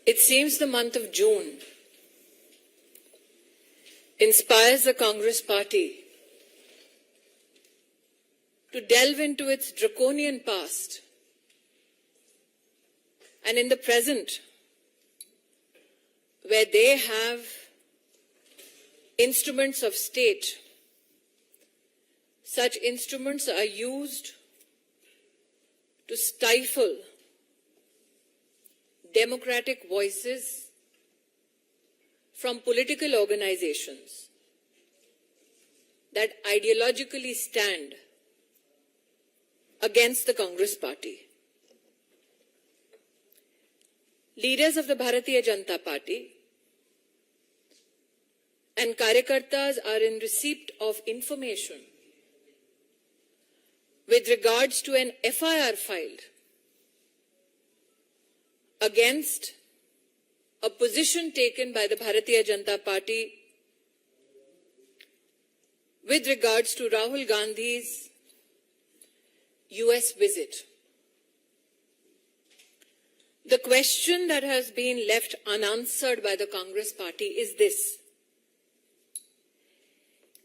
It seems the month of June inspires the Congress Party to delve into its draconian past and in the present, where they have instruments of state. Such instruments are used to stifle democratic voices from political organizations that ideologically stand against the Congress Party. Leaders of the Bharatiya Janata Party and Karyakartas are in receipt of information with regards to an FIR filed against a position taken by the Bharatiya Janata Party with regards to Rahul Gandhi's US visit. The question that has been left unanswered by the Congress Party is this: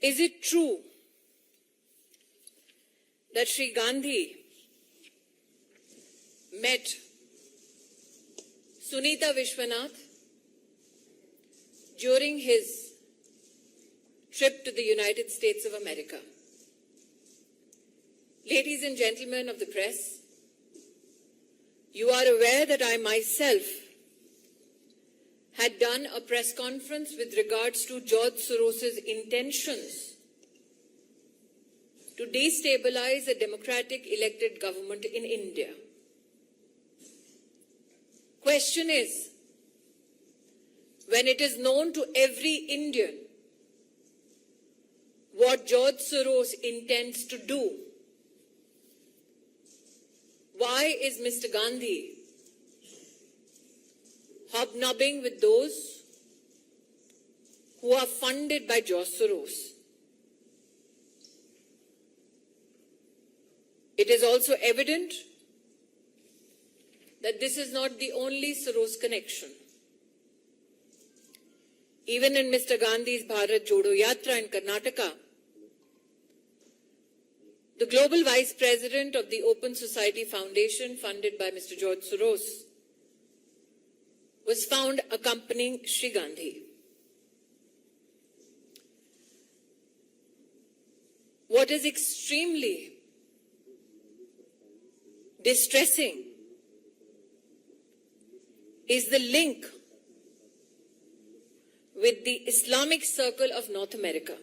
is it true that Sri Gandhi met Sunita Vishwanath during his trip to the United States of America? Ladies and gentlemen of the press, you are aware that I myself had done a press conference with regards to George Soros's intentions to destabilize a democratic elected government in India. Question is, when it is known to every Indian what George Soros intends to do, why is Mr. Gandhi hobnobbing with those who are funded by George Soros? It is also evident that this is not the only Soros connection. Even in Mr. Gandhi's Bharat Jodo Yatra in Karnataka, the Global Vice President of the Open Society Foundation, funded by Mr. George Soros, was found accompanying Sri Gandhi. What is extremely distressing is the link with the Islamic Circle of North America.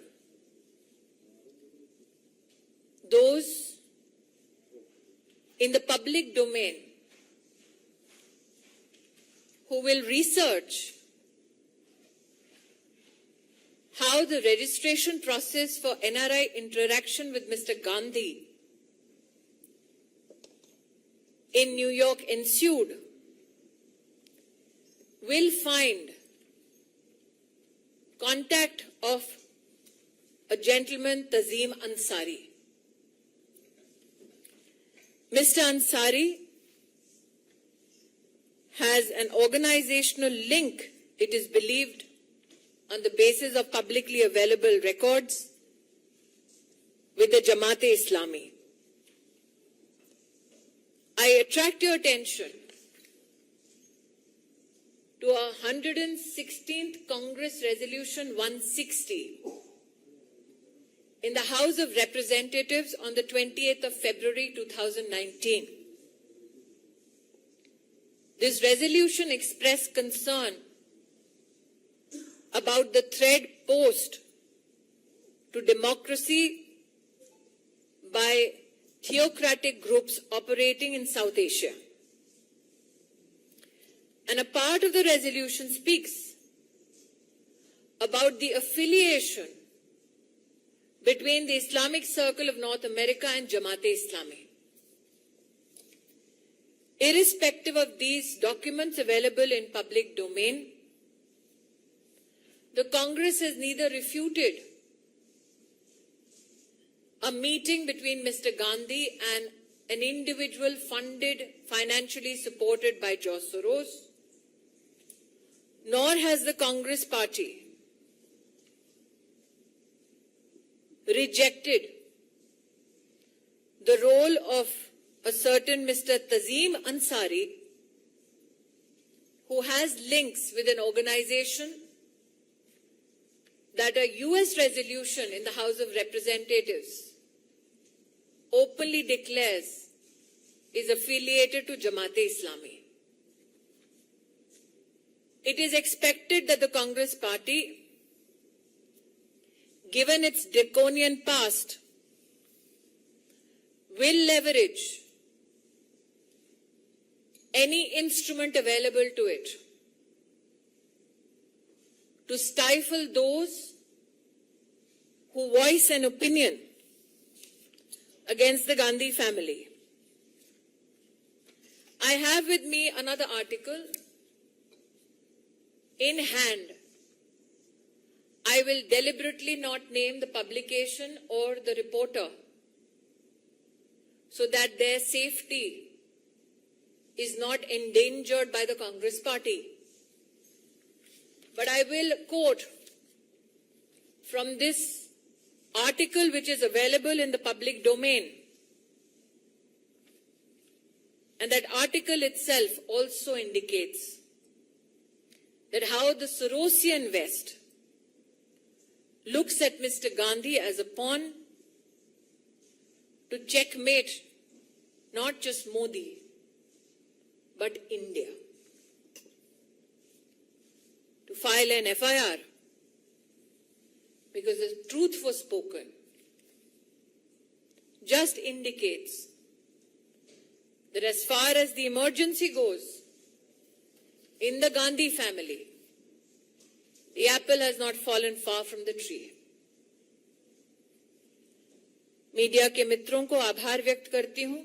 Those in the public domain who will research how the registration process for NRI interaction with Mr. Gandhi in New York ensued will find contact of a gentleman, Tazim Ansari. Mr. Ansari has an organizational link, it is believed, on the basis of publicly available records, with the Jamaat-e-Islami. I attract your attention to a 116th Congress Resolution 160 in the House of Representatives on the 28th of February 2019. This resolution expressed concern about the threat posed to democracy by theocratic groups operating in South Asia. And a part of the resolution speaks about the affiliation between the Islamic Circle of North America and Jamaat-e-Islami. Irrespective of these documents available in public domain, the Congress has neither refuted a meeting between Mr. Gandhi and an individual funded, financially supported by George Soros, nor has the Congress party rejected the role of a certain Mr. Tazim Ansari, who has links with an organization that a US resolution in the House of Representatives openly declares is affiliated to Jamaat-e-Islami. It is expected that the Congress party, given its draconian past, will leverage any instrument available to it to stifle those who voice an opinion against the Gandhi family. I have with me another article in hand. I will deliberately not name the publication or the reporter so that their safety is not endangered by the Congress party. But I will quote from this article, which is available in the public domain. And that article itself also indicates that how the Sorosian West looks at Mr. Gandhi as a pawn to checkmate not just Modi, but India. To file an FIR because the truth was spoken just indicates that as far as the emergency goes in the Gandhi family, the apple has not fallen far from the tree. Media के मित्रों को आभार व्यक्त करती हूं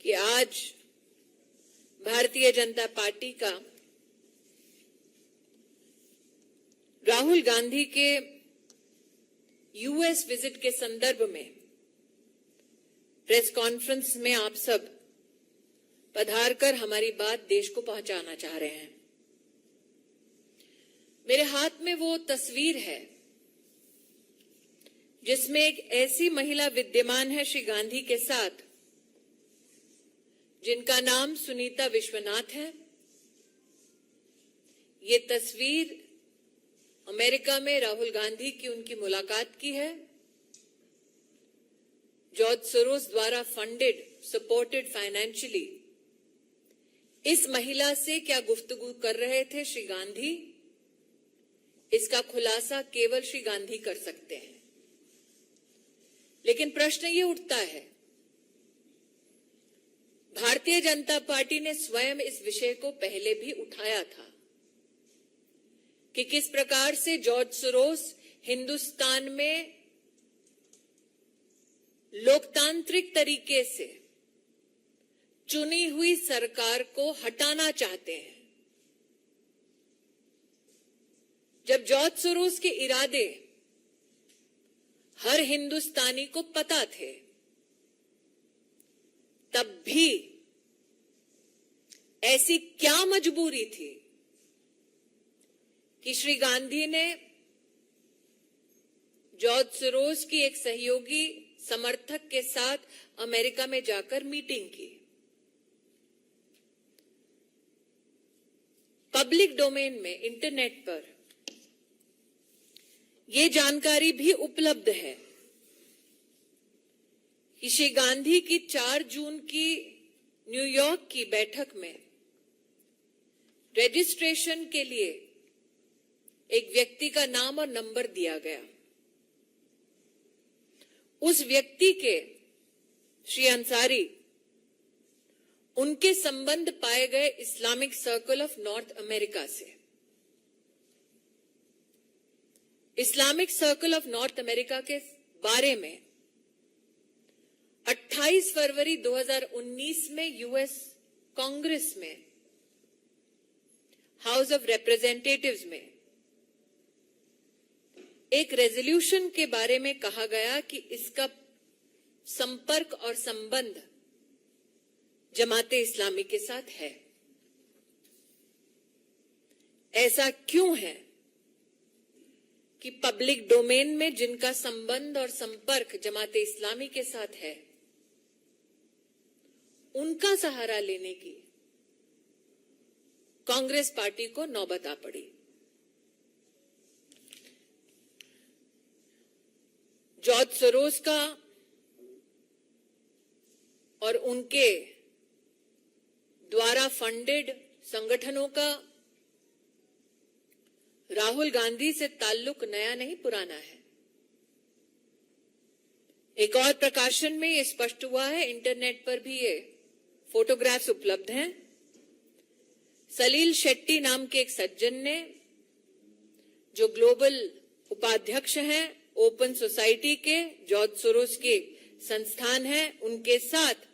कि आज Bharatiya Janata party का राहुल गांधी के यूएस विजिट के संदर्भ में प्रेस कॉन्फ्रेंस में आप सब पधारकर हमारी बात देश को पहुंचाना चाह रहे हैं। मेरे हाथ में वो तस्वीर है जिसमें एक ऐसी महिला विद्यमान है श्री गांधी के साथ जिनका नाम सुनीता विश्वनाथ है। ये तस्वीर अमेरिका में राहुल गांधी की उनकी मुलाकात की है। जॉर्ज सोरोस द्वारा फंडेड, सपोर्टेड फाइनेंशियली इस महिला से क्या गुफ्तगू कर रहे थे श्री गांधी, इसका खुलासा केवल श्री गांधी कर सकते हैं। लेकिन प्रश्न ये उठता है, भारतीय जनता पार्टी ने स्वयं इस विषय को पहले भी उठाया था कि किस प्रकार से जॉर्ज सोरोस हिंदुस्तान में लोकतांत्रिक तरीके से चुनी हुई सरकार को हटाना चाहते हैं। जब जॉर्ज सोरोस के इरादे हर हिंदुस्तानी को पता थे, तब भी ऐसी क्या मजबूरी थी कि श्री गांधी ने जॉर्ज सोरोस की एक सहयोगी समर्थक के साथ अमेरिका में जाकर मीटिंग की। पब्लिक डोमेन में, इंटरनेट पर ये जानकारी भी उपलब्ध है कि श्री गांधी की 4 जून की न्यूयॉर्क की बैठक में रजिस्ट्रेशन के लिए एक व्यक्ति का नाम और नंबर दिया गया। उस व्यक्ति के, श्री अंसारी, उनके संबंध पाए गए Islamic Circle of North America से। Islamic Circle of North America के बारे में 28 फरवरी 2019 में यूएस कांग्रेस में, हाउस ऑफ रिप्रेजेंटेटिव्स में एक रेजोल्यूशन के बारे में कहा गया कि इसका संपर्क और संबंध जमाते इस्लामी के साथ है। ऐसा क्यों है कि पब्लिक डोमेन में जिनका संबंध और संपर्क जमाते इस्लामी के साथ है, उनका सहारा लेने की कांग्रेस पार्टी को नौबत आ पड़ी। जॉर्ज सोरोस का और उनके द्वारा फंडेड संगठनों का राहुल गांधी से ताल्लुक नया नहीं पुराना है। एक और प्रकाशन में ये स्पष्ट हुआ है, इंटरनेट पर भी ये फोटोग्राफ्स उपलब्ध हैं। सलील शेट्टी नाम के एक सज्जन ने, जो ग्लोबल उपाध्यक्ष हैं ओपन सोसाइटी के, जॉर्ज सोरोस के संस्थान है, उनके साथ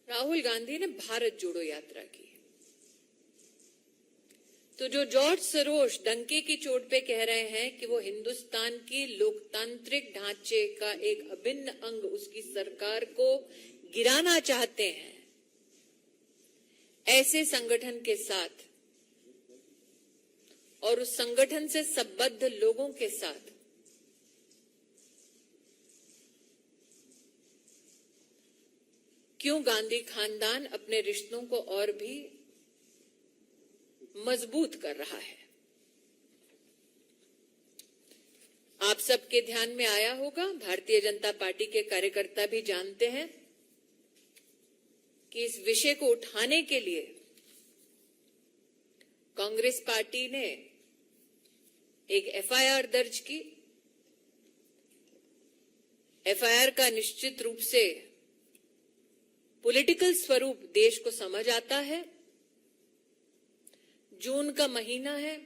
राहुल गांधी ने भारत जोड़ो यात्रा की। तो जो जॉर्ज सोरोस डंके की चोट पे कह रहे हैं कि वो हिंदुस्तान की लोकतांत्रिक ढांचे का एक अभिन्न अंग, उसकी सरकार को गिराना चाहते हैं, ऐसे संगठन के साथ और उस संगठन से संबद्ध लोगों के साथ क्यों गांधी खानदान अपने रिश्तों को और भी मजबूत कर रहा है? आप सबके ध्यान में आया होगा, भारतीय जनता पार्टी के कार्यकर्ता भी जानते हैं कि इस विषय को उठाने के लिए कांग्रेस पार्टी ने एक एफआईआर दर्ज की। एफआईआर का निश्चित रूप से पॉलिटिकल स्वरूप देश को समझ आता है। जून का महीना है,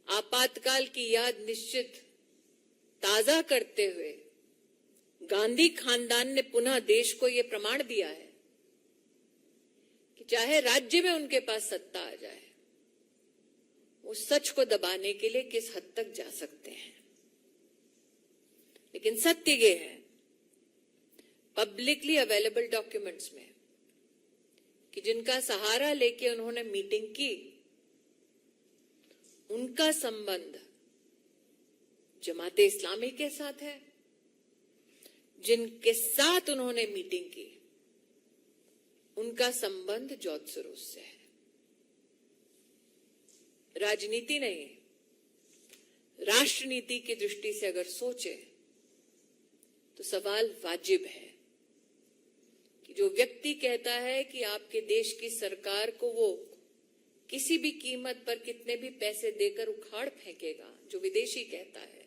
आपातकाल की याद निश्चित ताजा करते हुए गांधी खानदान ने पुनः देश को यह प्रमाण दिया है कि चाहे राज्य में उनके पास सत्ता आ जाए, वो सच को दबाने के लिए किस हद तक जा सकते हैं। लेकिन सत्य ये है, पब्लिकली अवेलेबल डॉक्यूमेंट्स में, कि जिनका सहारा लेके उन्होंने मीटिंग की, उनका संबंध जमाते इस्लामी के साथ है। जिनके साथ उन्होंने मीटिंग की, उनका संबंध जॉर्ज सोरोस से है। राजनीति नहीं, राष्ट्रनीति की दृष्टि से अगर सोचे तो सवाल वाजिब है कि जो व्यक्ति कहता है कि आपके देश की सरकार को वो किसी भी कीमत पर कितने भी पैसे देकर उखाड़ फेंकेगा, जो विदेशी कहता है,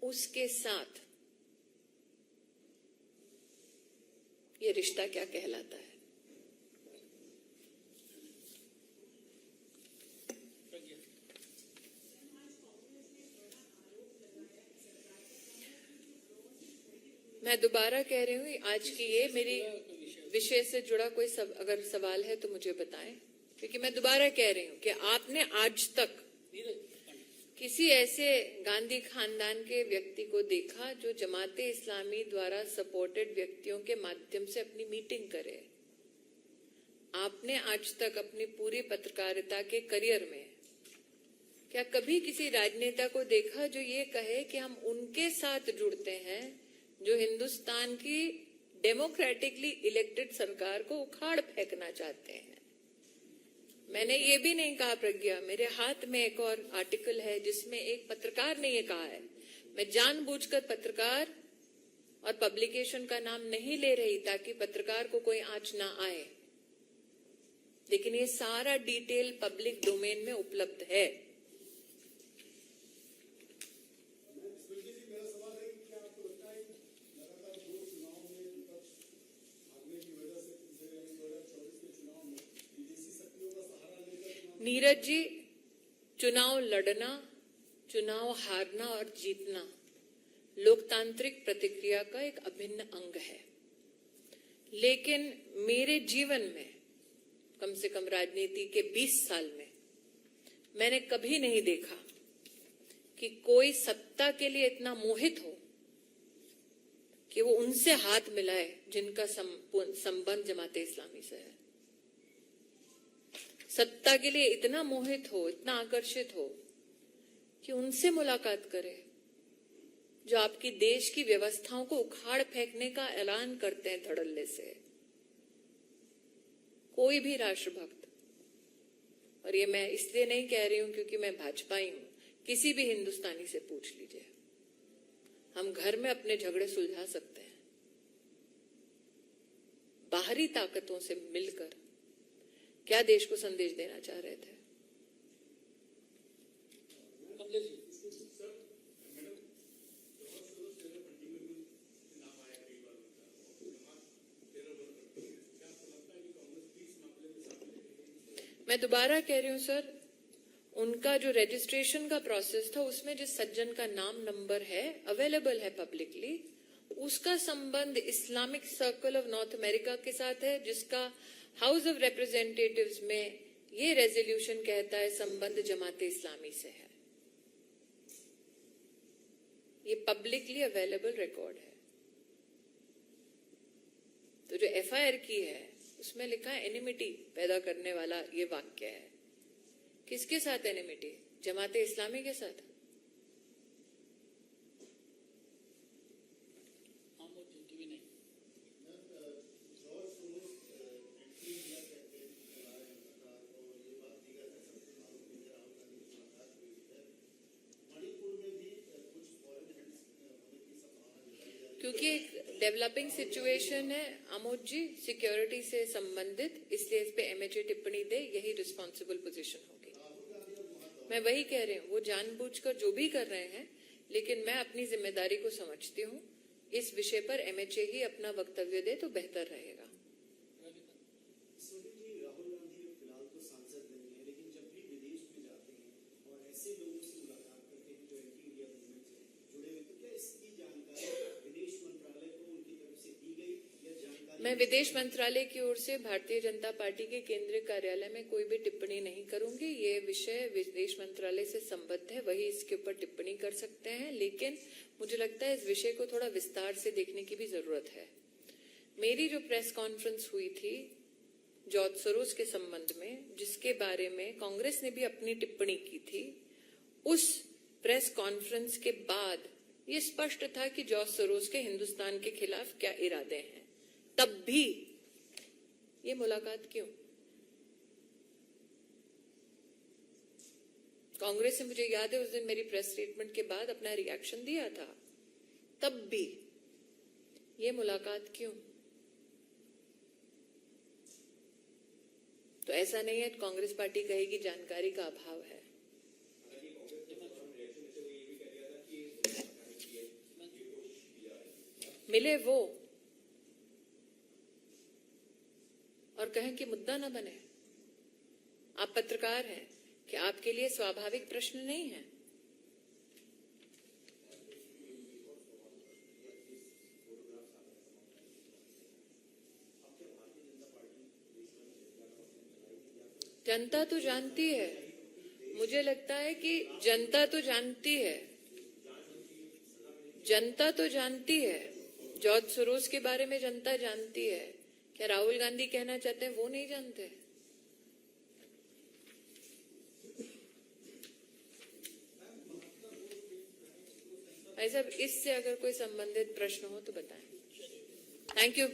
उसके साथ ये रिश्ता क्या कहलाता है? मैं दोबारा कह रही हूँ, आज की ये मेरी विषय से जुड़ा कोई अगर सवाल है तो मुझे बताएं, क्योंकि मैं दोबारा कह रही हूँ कि आपने आज तक किसी ऐसे गांधी खानदान के व्यक्ति को देखा जो जमाते इस्लामी द्वारा सपोर्टेड व्यक्तियों के माध्यम से अपनी मीटिंग करे? आपने आज तक अपनी पूरी पत्रकारिता के करियर में क्या कभी किसी राजनेता को देखा जो ये कहे कि हम उनके साथ जुड़ते हैं जो हिंदुस्तान की डेमोक्रेटिकली इलेक्टेड सरकार को उखाड़ फेंकना चाहते हैं? मैंने ये भी नहीं कहा प्रज्ञा, मेरे हाथ में एक और आर्टिकल है जिसमें एक पत्रकार ने ये कहा है। मैं जानबूझकर पत्रकार और पब्लिकेशन का नाम नहीं ले रही ताकि पत्रकार को कोई आंच ना आए, लेकिन ये सारा डिटेल पब्लिक डोमेन में उपलब्ध है। नीरज जी, चुनाव लड़ना, चुनाव हारना और जीतना लोकतांत्रिक प्रतिक्रिया का एक अभिन्न अंग है, लेकिन मेरे जीवन में कम से कम राजनीति के 20 साल में मैंने कभी नहीं देखा कि कोई सत्ता के लिए इतना मोहित हो कि वो उनसे हाथ मिलाए जिनका संबंध जमाते इस्लामी से है। सत्ता के लिए इतना मोहित हो, इतना आकर्षित हो कि उनसे मुलाकात करे जो आपकी देश की व्यवस्थाओं को उखाड़ फेंकने का ऐलान करते हैं धड़ल्ले से। कोई भी राष्ट्रभक्त, और ये मैं इसलिए नहीं कह रही हूं क्योंकि मैं भाजपाई हूं, किसी भी हिंदुस्तानी से पूछ लीजिए, हम घर में अपने झगड़े सुलझा सकते हैं। बाहरी ताकतों से मिलकर क्या देश को संदेश देना चाह रहे थे? मैं दोबारा कह रही हूं सर, उनका जो रजिस्ट्रेशन का प्रोसेस था उसमें जिस सज्जन का नाम नंबर है अवेलेबल है पब्लिकली, उसका संबंध Islamic Circle of North America के साथ है, जिसका हाउस ऑफ रिप्रेजेंटेटिव्स में ये रेजोल्यूशन कहता है संबंध जमाते इस्लामी से है। ये पब्लिकली अवेलेबल रिकॉर्ड है। तो जो एफआईआर की है उसमें लिखा है एनिमिटी पैदा करने वाला ये वाक्य है। किसके साथ एनिमिटी? जमाते इस्लामी के साथ। क्योंकि एक डेवलपिंग सिचुएशन है आमोद जी, सिक्योरिटी से संबंधित, इसलिए इस पे एमएचए टिप्पणी दे, यही रिस्पॉन्सिबल पोजीशन होगी। मैं वही कह रही हूँ, वो जानबूझकर जो भी कर रहे हैं, लेकिन मैं अपनी जिम्मेदारी को समझती हूँ। इस विषय पर एमएचए ही अपना वक्तव्य दे तो बेहतर रहेगा। मैं विदेश मंत्रालय की ओर से भारतीय जनता पार्टी के केंद्रीय कार्यालय में कोई भी टिप्पणी नहीं करूंगी। ये विषय विदेश मंत्रालय से संबद्ध है, वही इसके ऊपर टिप्पणी कर सकते हैं, लेकिन मुझे लगता है इस विषय को थोड़ा विस्तार से देखने की भी जरूरत है। मेरी जो प्रेस कॉन्फ्रेंस हुई थी जॉर्ज सोरोस के संबंध में, जिसके बारे में कांग्रेस ने भी अपनी टिप्पणी की थी, उस प्रेस कॉन्फ्रेंस के बाद ये स्पष्ट था कि जॉर्ज सोरोस के हिंदुस्तान के खिलाफ क्या इरादे हैं। तब भी ये मुलाकात क्यों? कांग्रेस ने, मुझे याद है, उस दिन मेरी प्रेस स्टेटमेंट के बाद अपना रिएक्शन दिया था। तब भी ये मुलाकात क्यों? तो ऐसा नहीं है कांग्रेस पार्टी कहेगी जानकारी का अभाव है। मिले वो और कहें कि मुद्दा न बने। आप पत्रकार हैं कि आपके लिए स्वाभाविक प्रश्न नहीं है? जनता तो जानती है, मुझे लगता है कि जनता तो जानती है, जनता तो जानती है। जॉर्ज सोरोस के बारे में जनता जानती है। क्या राहुल गांधी कहना चाहते हैं वो नहीं जानते? भाई साहब, इससे अगर कोई संबंधित प्रश्न हो तो बताएं। Thank you.